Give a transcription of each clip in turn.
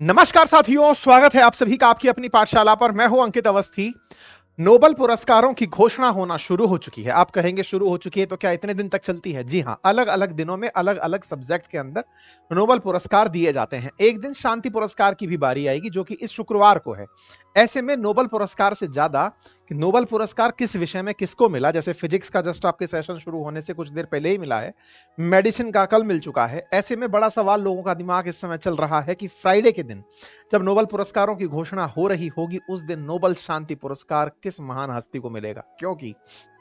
नमस्कार साथियों, स्वागत है आप सभी का आपकी अपनी पाठशाला पर। मैं हूं अंकित अवस्थी। नोबेल पुरस्कारों की घोषणा होना शुरू हो चुकी है। आप कहेंगे शुरू हो चुकी है तो क्या इतने दिन तक चलती है? जी हां, अलग अलग दिनों में अलग अलग सब्जेक्ट के अंदर नोबेल पुरस्कार दिए जाते हैं। एक दिन शांति पुरस्कार की भी बारी आएगी जो कि इस शुक्रवार को है। ऐसे में नोबेल पुरस्कार से ज्यादा कि नोबेल पुरस्कार किस विषय में किसको मिला, जैसे फिजिक्स का जस्ट आपके सेशन शुरू होने से कुछ देर पहले ही मिला है, मेडिसिन का कल मिल चुका है। ऐसे में बड़ा सवाल लोगों का दिमाग इस समय चल रहा है कि फ्राइडे के दिन जब नोबेल पुरस्कारों की घोषणा हो रही होगी, उस दिन नोबेल शांति पुरस्कार किस महान हस्ती को मिलेगा, क्योंकि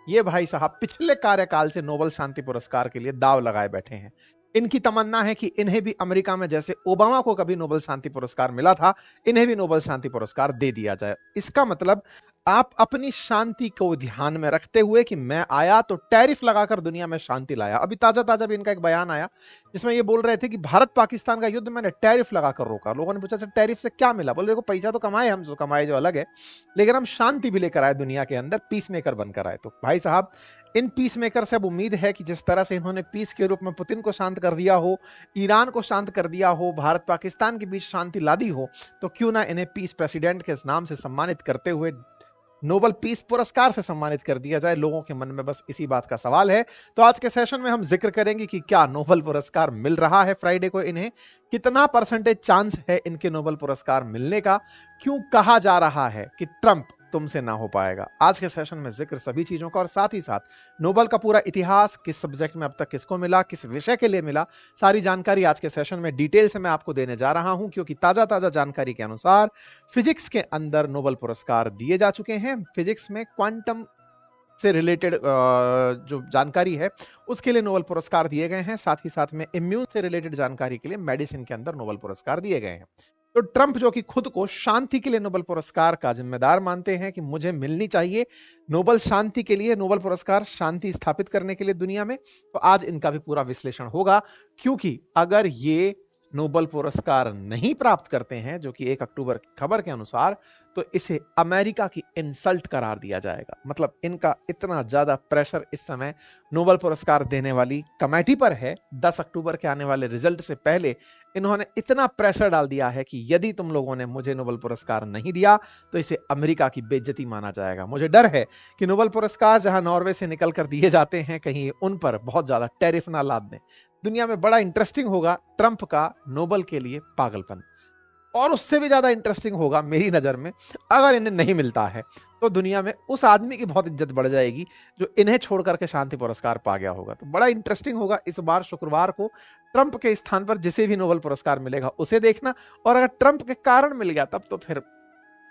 ये भाई साहब पिछले कार्यकाल से नोबेल शांति पुरस्कार के लिए दाव लगाए बैठे हैं। इनकी तमन्ना है कि इन्हें भी अमेरिका में जैसे ओबामा को कभी नोबेल शांति पुरस्कार मिला था, इन्हें भी नोबेल शांति पुरस्कार दे दिया जाए। इसका मतलब आप अपनी शांति को ध्यान में रखते हुए कि मैं आया तो टैरिफ लगाकर दुनिया में शांति लाया। अभी ताजा ताजा भी इनका एक बयान आया जिसमें ये बोल रहे थे कि भारत पाकिस्तान का युद्ध मैंने टैरिफ लगाकर रोका। लोगों ने पूछा सर टैरिफ से क्या मिला? बोले देखो पैसा तो कमाए, हम जो कमाए जो अलग है, लेकिन हम शांति भी लेकर आए दुनिया के अंदर, पीस मेकर बनकर आए। तो भाई साहब, इन पीस मेकर से अब उम्मीद है कि जिस तरह से इन्होंने पीस के रूप में पुतिन को शांत कर दिया हो, ईरान को शांत कर दिया हो, भारत पाकिस्तान के बीच शांति ला दी हो, तो क्यों ना इन्हें पीस प्रेसिडेंट के नाम से सम्मानित करते हुए नोबेल पीस पुरस्कार से सम्मानित कर दिया जाए। लोगों के मन में बस इसी बात का सवाल है। तो आज के सेशन में हम जिक्र करेंगे कि क्या नोबेल पुरस्कार मिल रहा है फ्राइडे को इन्हें, कितना परसेंटेज चांस है इनके नोबेल पुरस्कार मिलने का, क्यों कहा जा रहा है कि ट्रंप तुमसे ना हो पाएगा। आज के सेशन में जिक्र सभी चीजों का और साथ ही साथ नोबेल का पूरा इतिहास, किस सब्जेक्ट में अब तक किसको मिला, किस विषय के लिए मिला, सारी जानकारी आज के सेशन में डिटेल से मैं आपको देने जा रहा हूं, क्योंकि ताजा ताजा जानकारी के अनुसार फिजिक्स के अंदर नोबेल पुरस्कार दिए जा चुके हैं। फिजिक्स में क्वांटम से रिलेटेड जो जानकारी है उसके लिए नोबेल पुरस्कार दिए गए हैं। साथ ही साथ में इम्यून से रिलेटेड जानकारी के लिए मेडिसिन के अंदर नोबेल पुरस्कार दिए गए हैं। तो ट्रंप जो कि खुद को शांति के लिए नोबेल पुरस्कार का जिम्मेदार मानते हैं कि मुझे मिलनी चाहिए नोबेल शांति के लिए, नोबेल पुरस्कार शांति स्थापित करने के लिए दुनिया में, तो आज इनका भी पूरा विश्लेषण होगा। क्योंकि अगर ये नोबेल पुरस्कार नहीं प्राप्त करते हैं, जो कि 1 अक्टूबर की खबर के अनुसार, तो इसे अमेरिका की इंसल्ट करार दिया जाएगा। मतलब इनका इतना ज्यादा प्रेशर इस समय नोबेल पुरस्कार देने वाली कमेटी पर है। 10 अक्टूबर के आने वाले रिजल्ट से पहले इन्होंने इतना प्रेशर डाल दिया है कि यदि तुम लोगों ने मुझे नोबेल पुरस्कार नहीं दिया तो इसे अमेरिका की बेइज्जती माना जाएगा। मुझे डर है कि नोबेल पुरस्कार जहां नॉर्वे से निकल कर दिए जाते हैं, कहीं उन पर बहुत ज्यादा टैरिफ ना लाद दें। दुनिया में बड़ा इंटरेस्टिंग होगा ट्रंप का नोबेल के लिए पागलपन, और उससे भी ज्यादा इंटरेस्टिंग होगा मेरी नजर में अगर इन्हें नहीं मिलता है तो दुनिया में उस आदमी की बहुत इज्जत बढ़ जाएगी जो इन्हें छोड़ करके शांति पुरस्कार पा गया होगा। तो बड़ा इंटरेस्टिंग होगा इस बार शुक्रवार को ट्रंप के स्थान पर जिसे भी नोबेल पुरस्कार मिलेगा उसे देखना। और अगर ट्रंप के कारण मिल गया तब तो फिर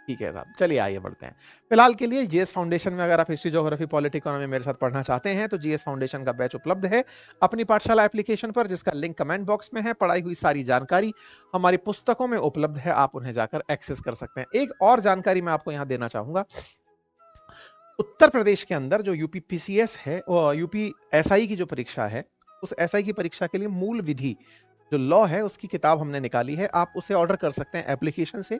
ठीक है साहब। चलिए आइए बढ़ते हैं। फिलहाल के लिए जीएस फाउंडेशन में अगर आप हिस्ट्री, ज्योग्राफी, पॉलिटी, इकोनॉमी मेरे साथ पढ़ना चाहते हैं तो जीएस फाउंडेशन का बैच उपलब्ध है अपनी पाठशाला एप्लीकेशन पर, जिसका लिंक कमेंट बॉक्स में है। पढ़ाई हुई सारी जानकारी हमारी पुस्तकों में उपलब्ध है, आप उन्हें जाकर एक्सेस कर सकते हैं। एक और जानकारी मैं आपको यहां देना चाहूंगा। उत्तर प्रदेश के अंदर जो यूपी पीसीएस है, यूपी एसआई की जो परीक्षा है, उस एसआई की परीक्षा के लिए मूल विधि जो लॉ है उसकी किताब हमने निकाली है। आप उसे ऑर्डर कर सकते हैं एप्लीकेशन से,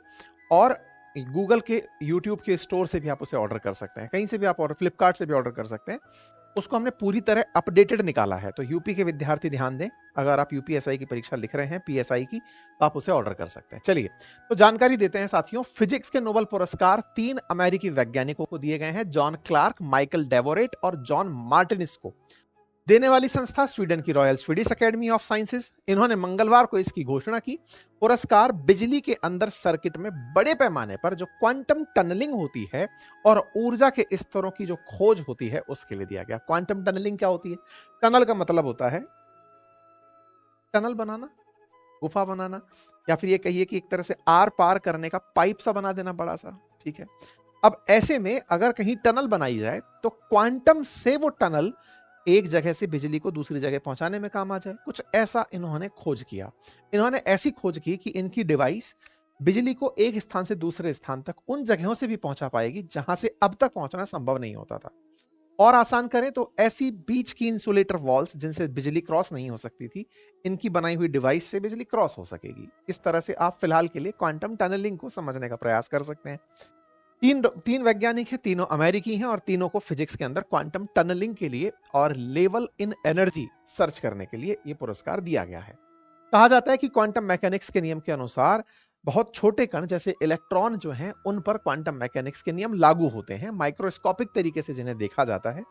और गूगल के, यूट्यूब के स्टोर से भी आप उसे ऑर्डर कर सकते हैं। कहीं से भी आप ऑर्डर, फ्लिपकार्ट से भी ऑर्डर कर सकते हैं। उसको हमने पूरी तरह अपडेटेड निकाला है। तो यूपी के विद्यार्थी ध्यान दें, अगर आप यूपीएसआई की परीक्षा लिख रहे हैं, पीएसआई की, तो आप उसे ऑर्डर कर सकते हैं। चलिए तो जानकारी देते हैं साथियों। फिजिक्स के नोबेल पुरस्कार 3 अमेरिकी वैज्ञानिकों को दिए गए हैं, जॉन क्लार्क, माइकल डेवोरेट और जॉन मार्टिनिस को। देने वाली संस्था स्वीडन की royal Swedish academy of sciences. इन्होंने मंगलवार को इसकी घोषणा की। पुरस्कार बिजली के अंदर सर्किट में बड़े पैमाने पर जो क्वांटम टनलिंग होती है और ऊर्जा के स्तरों की जो खोज होती है उसके लिए दिया गया। क्वांटम टनलिंग क्या होती है? टनल का मतलब होता है टनल बनाना, गुफा बनाना, या फिर ये कहिए कि एक तरह से आर पार करने का पाइप सा बना देना बड़ा सा। ठीक है, अब ऐसे में अगर कहीं टनल बनाई जाए तो क्वांटम से वो टनल एक जगह से बिजली को दूसरी जगह पहुंचाने में काम आ जाए। कुछ ऐसा इन्होंने खोज किया। इन्होंने ऐसी खोज की कि इनकी डिवाइस बिजली को एक स्थान से दूसरे स्थान तक उन जगहों से भी पहुंचा पाएगी जहां से अब तक पहुंचना संभव नहीं होता था। और आसान करें तो ऐसी बीच की इंसुलेटर वॉल्स जिनसे बिजली क्रॉस नहीं हो सकती थी, इनकी बनाई हुई डिवाइस से बिजली क्रॉस हो सकेगी। इस तरह से आप फिलहाल के लिए क्वांटम टनलिंग को समझने का प्रयास कर सकते हैं। तीन वैज्ञानिक हैं, तीनों अमेरिकी हैं, और तीनों को फिजिक्स के अंदर क्वांटम टनलिंग के लिए और लेवल इन एनर्जी सर्च करने के लिए यह पुरस्कार दिया गया है। कहा जाता है कि क्वांटम मैकेनिक्स के नियम के अनुसार बहुत छोटे कण जैसे इलेक्ट्रॉन जो हैं उन पर क्वांटम मैकेनिक्स के नियम लागू होते हैं, माइक्रोस्कोपिक तरीके से जिन्हें देखा जाता है।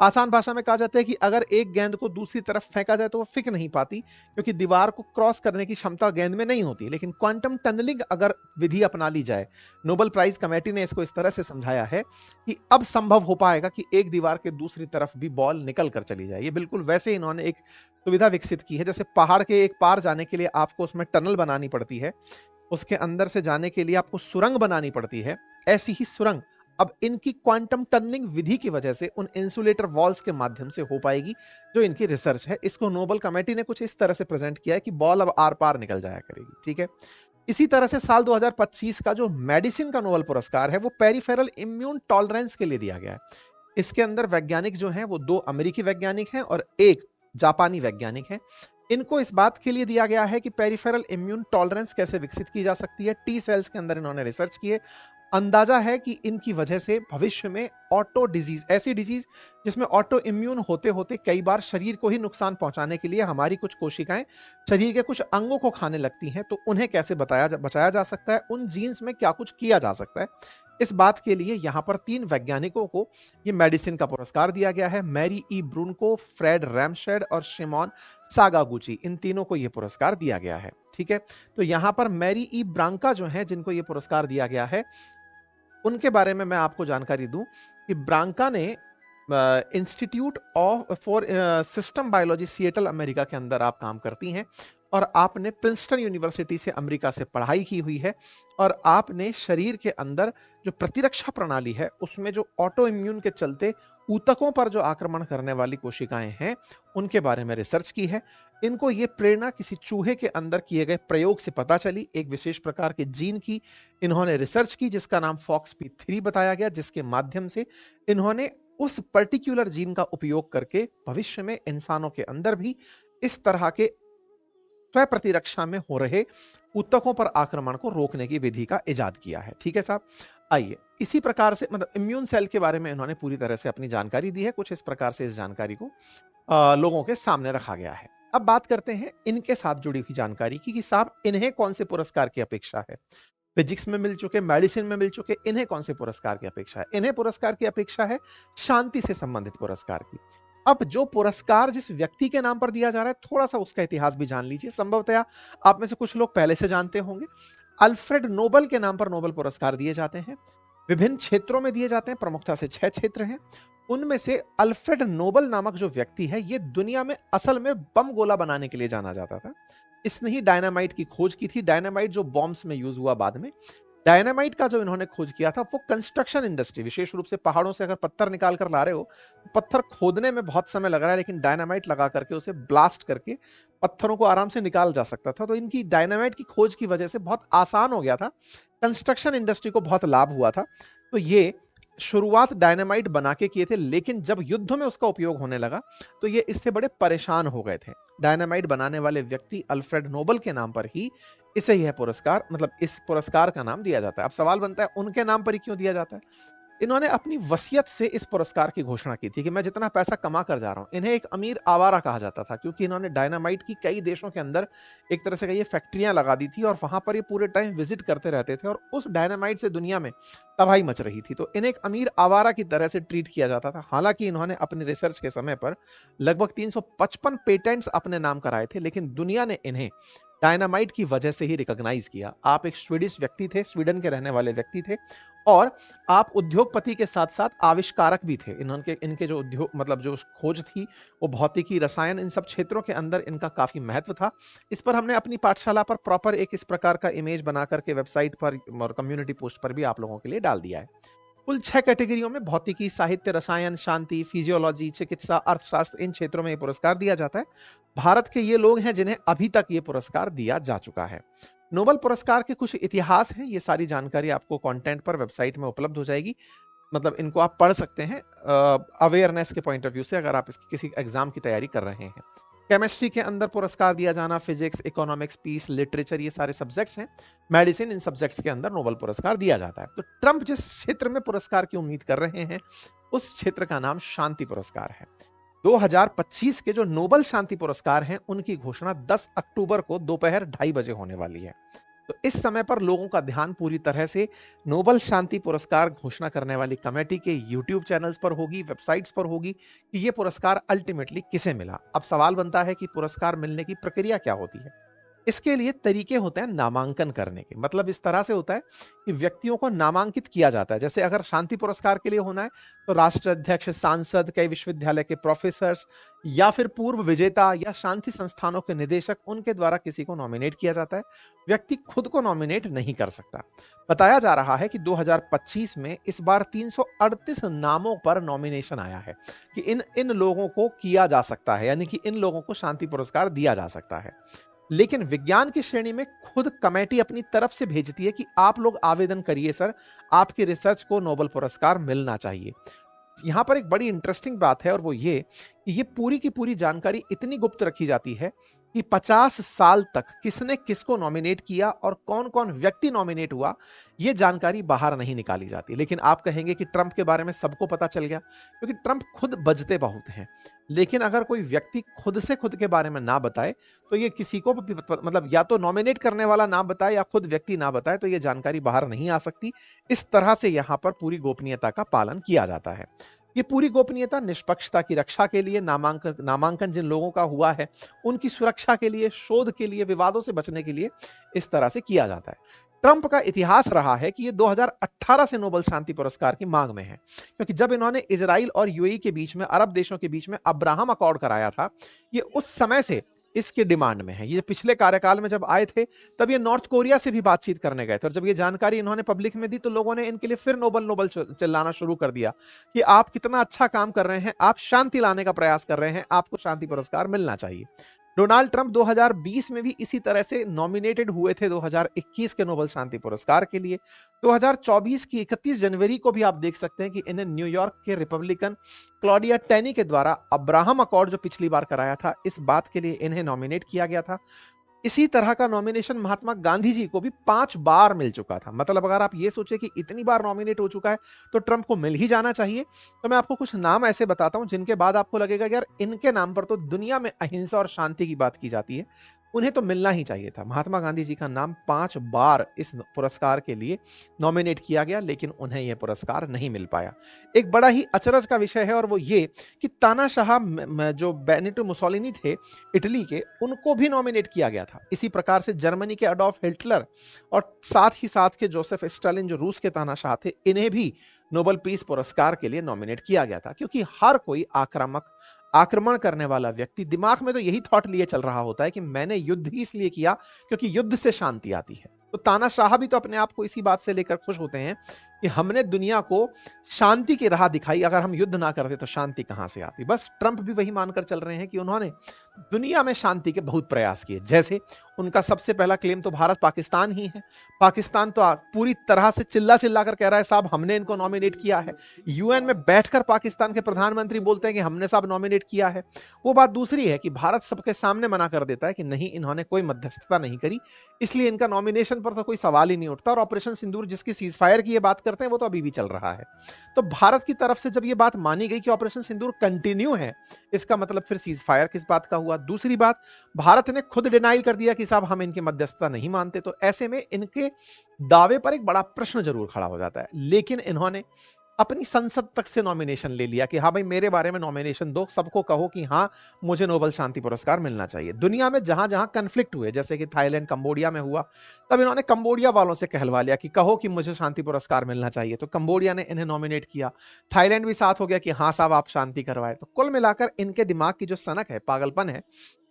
आसान भाषा में कहा जाता है कि अगर एक गेंद को दूसरी तरफ फेंका जाए तो वो फिक नहीं पाती, क्योंकि दीवार को क्रॉस करने की क्षमता गेंद में नहीं होती। लेकिन क्वांटम टनलिंग अगर विधि अपना ली जाए, नोबेल प्राइज कमेटी ने इसको इस तरह से समझाया है कि अब संभव हो पाएगा कि एक दीवार के दूसरी तरफ भी बॉल निकल कर चली जाए। ये बिल्कुल वैसे इन्होंने एक सुविधा विकसित की है, जैसे पहाड़ के एक पार जाने के लिए आपको उसमें टनल बनानी पड़ती है, उसके अंदर से जाने के लिए आपको सुरंग बनानी पड़ती है, ऐसी ही सुरंग अब इनकी क्वांटम टनलिंग विधि की वजह से उन इंसुलेटर वॉल्स के माध्यम से हो पाएगी, जो इनकी रिसर्च है। इसको नोबेल कमेटी ने कुछ इस तरह से प्रेजेंट किया है कि बॉल अब आर पार निकल जाया करेगी। ठीक है, इसी तरह से साल 2025 का जो मेडिसिन का नोबेल पुरस्कार है वो पेरिफेरल इम्यून टॉलरेंस के लिए दिया गया है। इसके अंदर वैज्ञानिक जो हैं वो 2 अमेरिकी वैज्ञानिक हैं और 1 जापानी वैज्ञानिक हैं। इनको इस बात के लिए दिया गया है कि पेरिफेरल इम्यून टॉलरेंस कैसे विकसित की जा सकती है। टी सेल्स के अंदर इन्होंने रिसर्च की है। अंदाजा है कि इनकी वजह से भविष्य में ऑटो डिजीज, ऐसी डिजीज जिसमें ऑटो इम्यून होते होते कई बार शरीर को ही नुकसान पहुंचाने के लिए हमारी कुछ कोशिकाएं शरीर के कुछ अंगों को खाने लगती हैं, तो उन्हें कैसे बचाया जा सकता है, उन जीन्स में क्या कुछ किया जा सकता है। इस बात के लिए यहां पर 3 वैज्ञानिकों को ये मेडिसिन का पुरस्कार दिया गया है। मैरी ई ब्रूनको, फ्रेड रैमशेड और शिमोन सागागुची, इन तीनों को यह पुरस्कार दिया गया है। ठीक है, तो यहां पर मैरी ई ब्रांका जो है, जिनको यह पुरस्कार दिया गया है, उनके बारे में मैं आपको जानकारी दूं कि ब्रांका ने institute of for system biology Seattle America के अंदर आप काम करती हैं और आपने प्रिंसटन यूनिवर्सिटी से अमेरिका से पढ़ाई की हुई है और आपने शरीर के अंदर जो प्रतिरक्षा प्रणाली है उसमें जो ऑटो इम्यून के चलते ऊतकों पर जो आक्रमण करने वाली कोशिकाएं हैं उनके बारे में रिसर्च की है। इनको ये प्रेरणा किसी चूहे के अंदर किए गए प्रयोग से पता चली। एक विशेष प्रकार के जीन की इन्होंने रिसर्च की जिसका नाम FOXP3 बताया गया, जिसके माध्यम से इन्होंने उस पर्टिकुलर जीन का उपयोग करके भविष्य में इंसानों के अंदर भी इस तरह के स्वयं प्रतिरक्षा में हो रहे ऊतकों पर आक्रमण को रोकने की विधि का इजाद किया है। ठीक है साहब, आइए इसी प्रकार से मतलब इम्यून सेल के बारे में इन्होंने पूरी तरह से अपनी जानकारी दी है। कुछ इस प्रकार से इस जानकारी को लोगों के सामने रखा गया है। अब बात करते हैं इनके साथ जुड़ी हुई जानकारी की कि साहब इन्हें कौन से पुरस्कार की अपेक्षा है। फिजिक्स में मिल चुके, मेडिसिन में मिल चुके, इन्हें कौन से पुरस्कार की अपेक्षा है? इन्हें पुरस्कार की अपेक्षा है शांति से संबंधित पुरस्कार की। अब जो पुरस्कार जिस व्यक्ति के नाम पर दिया जा रहा है, थोड़ा सा उसका इतिहास भी जान लीजिए। संभवतया आप में से कुछ लोग पहले से जानते होंगे। अल्फ्रेड नोबल के नाम पर नोबेल पुरस्कार दिए जाते हैं, विभिन्न क्षेत्रों में दिए जाते हैं, प्रमुखता से 6 क्षेत्र हैं। उनमें से अल्फ्रेड नोबल नामक जो व्यक्ति है, ये दुनिया में असल में बम गोला बनाने के लिए जाना जाता था। इसने ही डायनामाइट की खोज की थी। डायनामाइट जो बॉम्ब्स में यूज हुआ बाद में, डायनामाइट का जो इन्होंने खोज किया था वो कंस्ट्रक्शन इंडस्ट्री, विशेष रूप से पहाड़ों से अगर पत्थर निकाल कर ला रहे हो, पत्थर खोदने में बहुत समय लग रहा है, लेकिन डायनामाइट लगा करके उसे ब्लास्ट करके पत्थरों को आराम से निकाल जा सकता था। तो इनकी डायनामाइट की खोज की वजह से बहुत आसान हो गया था, कंस्ट्रक्शन इंडस्ट्री को बहुत लाभ हुआ था। तो ये शुरुआत डायनामाइट बना के किए थे, लेकिन जब युद्ध में उसका उपयोग होने लगा तो ये इससे बड़े परेशान हो गए थे। डायनामाइट बनाने वाले व्यक्ति अल्फ्रेड नोबल के नाम पर ही इसे यह पुरस्कार, मतलब इस पुरस्कार का नाम दिया जाता है। अब सवाल बनता है उनके नाम पर ही क्यों दिया जाता है? इन्होंने अपनी वसीयत से इस पुरस्कार की घोषणा की थी कि मैं जितना पैसा कमा कर जा रहा हूं, इन्हें एक अमीर आवारा कहा जाता था क्योंकि इन्होंने डायनामाइट की कई देशों के अंदर एक तरह से कहिए फैक्ट्रियां लगा दी थी और वहां पर ये पूरे टाइम विजिट करते रहते थे और उस डायनामाइट से दुनिया में तबाही मच रही थी। तो इन्हें एक अमीर आवारा की तरह से ट्रीट किया जाता था। हालांकि इन्होंने अपनी रिसर्च के समय पर लगभग 355 पेटेंट्स अपने नाम कराए थे, लेकिन दुनिया ने इन्हें डायनामाइट की वजह से ही रिकॉग्नाइज किया। आप एक स्वीडिश व्यक्ति थे, स्वीडन के रहने वाले व्यक्ति थे और आप उद्योगपति के साथ साथ आविष्कारक भी थे। इनके जो उद्योग मतलब जो खोज थी वो भौतिकी, रसायन, इन सब क्षेत्रों के अंदर इनका काफी महत्व था। इस पर हमने अपनी पाठशाला पर प्रॉपर एक इस प्रकार का इमेज बना करके वेबसाइट पर और कम्युनिटी पोस्ट पर भी आप लोगों के लिए डाल दिया है। कुल 6 कैटेगरियों में भौतिकी, साहित्य, रसायन, शांति, फिजियोलॉजी, चिकित्सा, अर्थशास्त्र, इन क्षेत्रों में ये पुरस्कार दिया जाता है। भारत के ये लोग हैं जिन्हें अभी तक ये पुरस्कार दिया जा चुका है। नोबेल पुरस्कार के कुछ इतिहास हैं, ये सारी जानकारी आपको कंटेंट पर वेबसाइट में उपलब्ध हो जाएगी। मतलब इनको आप पढ़ सकते हैं अवेयरनेस के पॉइंट ऑफ व्यू से, अगर आप इसकी किसी एग्जाम की तैयारी कर रहे हैं। केमिस्ट्री के अंदर पुरस्कार दिया जाना, फिजिक्स, इकोनॉमिक्स, पीस, लिटरेचर, ये सारे सब्जेक्ट्स हैं। मेडिसिन, इन सब्जेक्ट्स के अंदर नोबेल पुरस्कार दिया जाता है। तो ट्रंप जिस क्षेत्र में पुरस्कार की उम्मीद कर रहे हैं उस क्षेत्र का नाम शांति पुरस्कार है। 2025 के जो नोबेल शांति पुरस्कार हैं उनकी घोषणा 10 अक्टूबर को दोपहर 2:30 बजे होने वाली है। तो इस समय पर लोगों का ध्यान पूरी तरह से नोबल शांति पुरस्कार घोषणा करने वाली कमेटी के यूट्यूब चैनल्स पर होगी, वेबसाइट्स पर होगी कि ये पुरस्कार अल्टीमेटली किसे मिला। अब सवाल बनता है कि पुरस्कार मिलने की प्रक्रिया क्या होती है। इसके लिए तरीके होते हैं नामांकन करने के। मतलब इस तरह से होता है कि व्यक्तियों को नामांकित किया जाता है। जैसे अगर शांति पुरस्कार के लिए होना है तो राष्ट्राध्यक्ष, सांसद, कई विश्वविद्यालय के प्रोफेसर्स या फिर पूर्व विजेता या शांति संस्थानों के निदेशक, उनके द्वारा किसी को नॉमिनेट किया जाता है। व्यक्ति खुद को नॉमिनेट नहीं कर सकता। बताया जा रहा है कि 2025 में इस बार 338 नामों पर नॉमिनेशन आया है कि इन इन लोगों को किया जा सकता है, यानी कि इन लोगों को शांति पुरस्कार दिया जा सकता है। लेकिन विज्ञान की श्रेणी में खुद कमेटी अपनी तरफ से भेजती है कि आप लोग आवेदन करिए सर, आपकी रिसर्च को नोबेल पुरस्कार मिलना चाहिए। यहां पर एक बड़ी इंटरेस्टिंग बात है और वो ये कि ये पूरी की पूरी जानकारी इतनी गुप्त रखी जाती है कि 50 साल तक किसने किसको नॉमिनेट किया और कौन कौन व्यक्ति नॉमिनेट हुआ, ये जानकारी बाहर नहीं निकाली जाती। लेकिन आप कहेंगे कि ट्रंप के बारे में सबको पता चल गया, क्योंकि ट्रंप खुद बजते बहुत हैं। लेकिन अगर कोई व्यक्ति खुद से खुद के बारे में ना बताए तो ये किसी को मतलब या तो नॉमिनेट करने वाला ना बताए या खुद व्यक्ति ना बताए तो ये जानकारी बाहर नहीं आ सकती। इस तरह से यहां पर पूरी गोपनीयता का पालन किया जाता है। ये पूरी गोपनीयता निष्पक्षता की रक्षा के लिए, नामांकन जिन लोगों का हुआ है उनकी सुरक्षा के लिए, शोध के लिए, विवादों से बचने के लिए इस तरह से किया जाता है। ट्रंप का इतिहास रहा है कि ये 2018 से नोबेल शांति पुरस्कार की मांग में है, क्योंकि जब इन्होंने इजराइल और यूएई के बीच में, अरब देशों के बीच में अब्राहम अकॉर्ड कराया था, ये उस समय से इसके डिमांड में है। ये पिछले कार्यकाल में जब आए थे तब ये नॉर्थ कोरिया से भी बातचीत करने गए थे, और जब ये जानकारी इन्होंने पब्लिक में दी तो लोगों ने इनके लिए फिर नोबल नोबल चिल्लाना शुरू कर दिया कि आप कितना अच्छा काम कर रहे हैं, आप शांति लाने का प्रयास कर रहे हैं, आपको शांति पुरस्कार मिलना चाहिए। डोनाल्ड ट्रंप 2020 में भी इसी तरह से नॉमिनेटेड हुए थे 2021 के नोबेल शांति पुरस्कार के लिए। 2024 की 31 जनवरी को भी आप देख सकते हैं कि इन्हें न्यूयॉर्क के रिपब्लिकन क्लॉडिया टेनी के द्वारा अब्राहम अकॉर्ड जो पिछली बार कराया था, इस बात के लिए इन्हें नॉमिनेट किया गया था। इसी तरह का नॉमिनेशन महात्मा गांधी जी को भी 5 बार मिल चुका था। मतलब अगर आप ये सोचे कि इतनी बार नॉमिनेट हो चुका है तो ट्रंप को मिल ही जाना चाहिए, तो मैं आपको कुछ नाम ऐसे बताता हूं जिनके बाद आपको लगेगा कि यार इनके नाम पर तो दुनिया में अहिंसा और शांति की बात की जाती है, उन्हें तो मिलना ही चाहिए था। महात्मा गांधी जी का नाम 5 बार इस पुरस्कार के लिए नॉमिनेट किया गया, लेकिन उन्हें यह पुरस्कार नहीं मिल पाया। एक बड़ा ही अचरज का विषय है और वो ये कि तानाशाह जो बेनिटो मुसोलिनी थे इटली के, उनको भी नॉमिनेट किया गया था। इसी प्रकार से जर्मनी के एडोल्फ हिटलर और साथ ही साथ के जोसेफ स्टालिन जो रूस के तानाशाह थे, इन्हें भी नोबेल पीस पुरस्कार के लिए नॉमिनेट किया गया था। क्योंकि हर कोई आक्रमण करने वाला व्यक्ति दिमाग में तो यही थॉट लिए चल रहा होता है कि मैंने युद्ध ही इसलिए किया क्योंकि युद्ध से शांति आती है। तो तानाशाह भी तो अपने आप को इसी बात से लेकर खुश होते हैं कि हमने दुनिया को शांति की राह दिखाई, अगर हम युद्ध ना करते तो शांति कहां से आती। बस ट्रंप भी वही मानकर चल रहे हैं कि उन्होंने दुनिया में शांति के बहुत प्रयास किए। जैसे उनका सबसे पहला क्लेम तो भारत पाकिस्तान ही है। पाकिस्तान तो पूरी तरह से चिल्ला चिल्ला कर कह रहा है साहब हमने इनको नॉमिनेट किया है। यूएन में बैठकर पाकिस्तान के प्रधानमंत्री बोलते हैं कि हमने साहब नॉमिनेट किया है। वो बात दूसरी है कि भारत सबके सामने मना कर देता है कि नहीं, इन्होंने कोई मध्यस्थता नहीं करी, इसलिए इनका नॉमिनेशन पर तो कोई सवाल ही नहीं उठता। और ऑपरेशन सिंदूर जिसकी सीज फायर की ये बात करते हैं वो तो अभी भी चल रहा है। तो भारत की तरफ से जब ये बात मानी गई कि ऑपरेशन सिंदूर कंटिन्यू है, इसका मतलब फिर सीज फायर किस बात का हुआ। दूसरी बात, भारत ने खुद डिनाइल कर दिया कि साहब हम इनकी मध्यस्थता नहीं मानते। तो ऐसे में इनके दावे पर एक बड़ा प्रश्न जरूर खड़ा हो जाता है। लेकिन इन्होंने अपनी संसद तक से नॉमिनेशन ले लिया कि हाँ भाई मेरे बारे में नॉमिनेशन दो, सबको कहो कि हाँ मुझे नोबेल शांति पुरस्कार मिलना चाहिए। दुनिया में जहां जहां कन्फ्लिक्ट हुए, जैसे कि थाईलैंड, कंबोडिया में हुआ, तब इन्होंने कंबोडिया वालों से कहलवा लिया कि कहो कि मुझे शांति पुरस्कार मिलना चाहिए। तो कंबोडिया ने इन्हें नॉमिनेट किया, थाईलैंड भी साथ हो गया कि हाँ साहब आप शांति करवाए। तो कुल मिलाकर इनके दिमाग की जो सनक है, पागलपन है,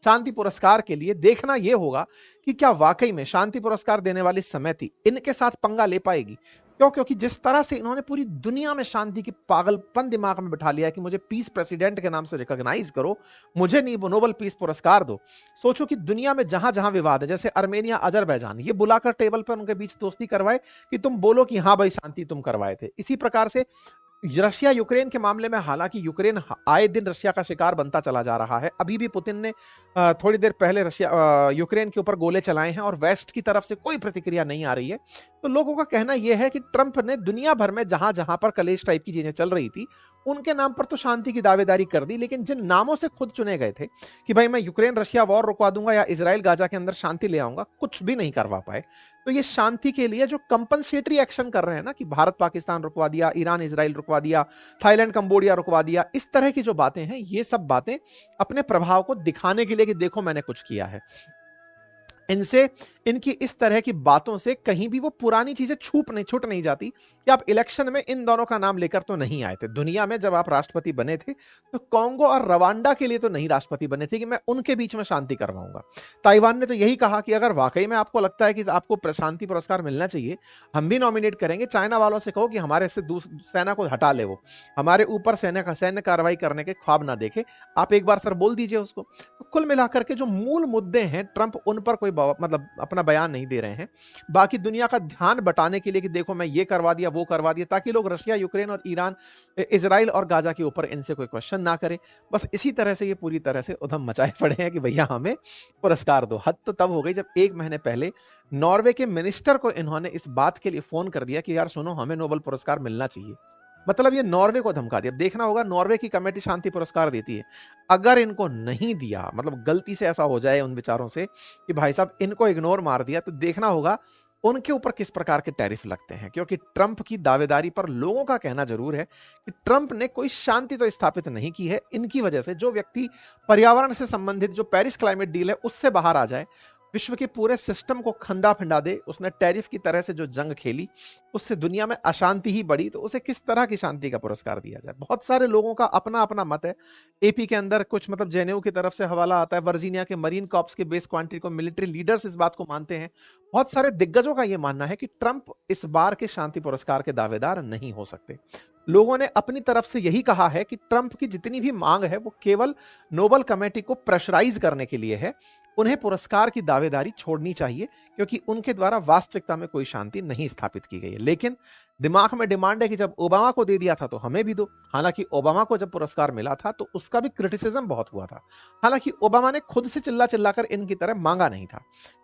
शांति पुरस्कार के लिए देखना यह होगा कि क्या वाकई में शांति पुरस्कार देने वाली समिति इनके साथ पंगा ले पाएगी। क्यों? क्योंकि जिस तरह से इन्होंने पूरी दुनिया में शांति की पागलपन दिमाग में बिठा लिया कि मुझे पीस प्रेसिडेंट के नाम से रिकॉग्नाइज करो, मुझे नहीं नोबेल पीस पुरस्कार दो। सोचो कि दुनिया में जहां जहां विवाद है, जैसे अर्मेनिया, अजरबैजान, ये बुलाकर टेबल पर उनके बीच दोस्ती करवाए कि तुम बोलो कि हाँ भाई शांति तुम करवाए थे। इसी प्रकार से रशिया यूक्रेन के मामले में, हालांकि यूक्रेन आए दिन रशिया का शिकार बनता चला जा रहा है। अभी भी पुतिन ने थोड़ी देर पहले यूक्रेन के ऊपर गोले चलाए हैं और वेस्ट की तरफ से कोई प्रतिक्रिया नहीं आ रही है। तो लोगों का कहना यह है कि ट्रंप ने दुनिया भर में जहां जहां पर कलेश टाइप की चीजें चल रही थी उनके नाम पर तो शांति की दावेदारी कर दी, लेकिन जिन नामों से खुद चुने गए थे कि भाई मैं यूक्रेन रशिया वॉर रुकवा दूंगा या इजराइल गाजा के अंदर शांति ले आऊंगा, कुछ भी नहीं करवा पाए। तो ये शांति के लिए जो कंपनसेटरी एक्शन कर रहे हैं ना, कि भारत पाकिस्तान रुकवा दिया, ईरान इजराइल रुकवा दिया, थाईलैंड कंबोडिया रुकवा दिया, इस तरह की जो बातें हैं, ये सब बातें अपने प्रभाव को दिखाने के लिए कि देखो मैंने कुछ किया है। इनसे, इनकी इस तरह की बातों से कहीं भी वो पुरानी चीजें छूट नहीं जाती कि आप इलेक्शन में इन दोनों का नाम लेकर तो नहीं आए थे। दुनिया में जब आप राष्ट्रपति बने थे तो कांगो और रवांडा के लिए तो नहीं राष्ट्रपति बने थे कि मैं उनके बीच में शांति करवाऊंगा। ताइवान ने तो यही कहा कि अगर वाकई में आपको लगता है कि आपको शांति पुरस्कार मिलना चाहिए, हम भी नॉमिनेट करेंगे। चाइना वालों से कहो कि हमारे से सेना को हटा ले, वो हमारे ऊपर सैन्य कार्रवाई करने के ख्वाब ना देखे, आप एक बार सर बोल दीजिए उसको। तो कुल मिलाकर के जो मूल मुद्दे हैं, ट्रंप उन पर कोई मतलब अपना बयान नहीं दे रहे हैं, बाकी दुनिया का ध्यान बटाने के लिए कि देखो मैं ये करवा दिया, वो करवा दिया, ताकि लोग रशिया, यूक्रेन और ईरान, इजराइल और गाजा के ऊपर इनसे कोई क्वेश्चन ना करे। बस इसी तरह से ये पूरी तरह से उधम मचाए पड़े हैं कि भैया हमें पुरस्कार दो। हद तो तब हो गई जब 1 महीने पहले नॉर्वे के मिनिस्टर को इन्होंने इस बात के लिए फोन कर दिया कि यार सुनो, हमें नोबेल पुरस्कार मिलना चाहिए। मतलब ये नॉर्वे को धमका दिया। अब देखना होगा, नॉर्वे की कमेटी शांति पुरस्कार देती है, अगर इनको नहीं दिया, मतलब गलती से ऐसा हो जाए उन बेचारों से कि भाई साहब इनको इग्नोर मार दिया, तो देखना होगा उनके ऊपर किस प्रकार के टैरिफ लगते हैं। क्योंकि ट्रंप की दावेदारी पर लोगों का कहना जरूर है कि ट्रंप ने कोई शांति तो स्थापित नहीं की है। इनकी वजह से जो व्यक्ति पर्यावरण से संबंधित जो पेरिस क्लाइमेट डील है उससे बाहर आ जाए, विश्व के पूरे सिस्टम को खंडा फिंडा दे, उसने टैरिफ की तरह से जो जंग खेली उससे दुनिया में अशांति ही बढ़ी, तो उसे किस तरह की शांति का पुरस्कार दिया जाए। बहुत सारे लोगों का अपना अपना मत है। एपी के अंदर कुछ मतलब जेएनयू की तरफ से हवाला आता है, वर्जीनिया के मरीन कॉर्प्स के बेस क्वांटिटी को मिलिट्री लीडर्स इस बात को मानते हैं। बहुत सारे दिग्गजों का यह मानना है कि ट्रंप इस बार के शांति पुरस्कार के दावेदार नहीं हो सकते। लोगों ने अपनी तरफ से यही कहा है कि ट्रंप की जितनी भी मांग है वो केवल नोबेल कमेटी को प्रेशराइज करने के लिए है। उन्हें पुरस्कार की दावेदारी छोड़नी चाहिए क्योंकि उनके द्वारा वास्तविकता में कोई शांति नहीं स्थापित की गई है। लेकिन दिमाग में डिमांड है कि जब ओबामा को दे दिया था तो हमें भी दो। हालांकि ओबामा को जब पुरस्कार मिला था तो उसका भी क्रिटिसिज्म बहुत हुआ था। हालांकि ओबामा ने खुद से चिल्ला चिल्लाकर इनकी तरह मांगा नहीं था।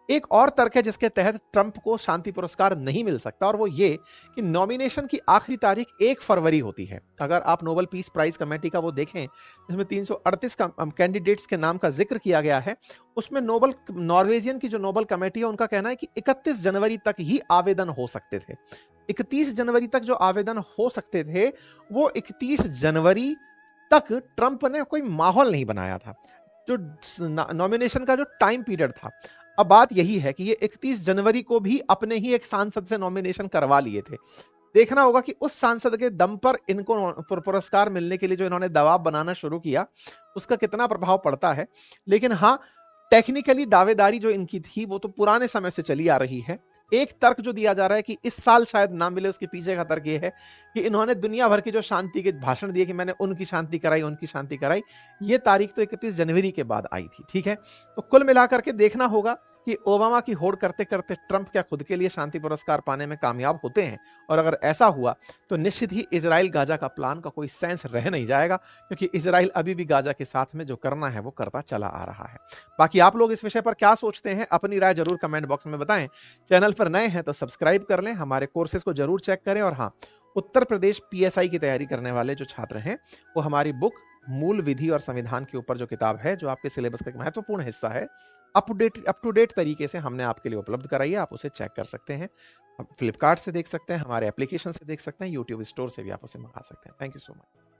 एक और तर्क है जिसके तहत ट्रंप को शांति पुरस्कार नहीं मिल सकता, और वो ये कि नॉमिनेशन की आखिरी तारीख 1 फरवरी होती है। अगर आप नोबेल पीस प्राइज कमेटी का वो देखें जिसमें 338 कैंडिडेट्स के नाम का जिक्र किया गया है, उसमें नॉर्वेजियन की जो नोबेल कमेटी है उनका कहना है कि 31 जनवरी तक ही आवेदन हो सकते थे। 31 जनवरी तक जो आवेदन हो सकते थे, वो 31 जनवरी तक ट्रंप ने कोई माहौल नहीं बनाया था, जो नॉमिनेशन का जो टाइम पीरियड था। अब बात यही है कि ये 31 जनवरी को भी अपने ही एक सांसद से नॉमिनेशन करवा लिए थे। देखना होगा कि उस सांसद के दम पर इनको पुरस्कार मिलने के लिए जो इन्होंने दबाव बनाना शुरू किया उसका कितना प्रभाव पड़ता है। लेकिन हाँ, टेक्निकली दावेदारी जो इनकी थी वो तो पुराने समय से चली आ रही है। एक तर्क जो दिया जा रहा है कि इस साल शायद ना मिले, उसके पीछे का तर्क ये है कि इन्होंने दुनिया भर की जो शांति के भाषण दिए कि मैंने उनकी शांति कराई, उनकी शांति कराई, ये तारीख तो 31 जनवरी के बाद आई थी। ठीक है, तो कुल मिलाकर के देखना होगा कि ओबामा की होड़ करते करते ट्रंप क्या खुद के लिए शांति पुरस्कार पाने में कामयाब होते हैं। और अगर ऐसा हुआ तो निश्चित ही इजराइल गाजा का प्लान का कोई सेंस रह नहीं जाएगा, क्योंकि इजराइल अभी भी गाजा के साथ में जो करना है वो करता चला आ रहा है। बाकी आप लोग इस विषय पर क्या सोचते हैं, अपनी राय जरूर कमेंट बॉक्स में बताएं। चैनल पर नए हैं तो सब्सक्राइब कर लें, हमारे कोर्सेज को जरूर चेक करें। और हाँ, उत्तर प्रदेश PSI की तैयारी करने वाले जो छात्र हैं वो हमारी बुक मूल विधि और संविधान के ऊपर जो किताब है, जो आपके सिलेबस का एक महत्वपूर्ण हिस्सा है, अप टू डेट तरीके से हमने आपके लिए उपलब्ध कराई है। आप उसे चेक कर सकते हैं, फ्लिपकार्ट से देख सकते हैं, हमारे एप्लीकेशन से देख सकते हैं, यूट्यूब स्टोर से भी आप उसे मंगा सकते हैं। Thank you so much.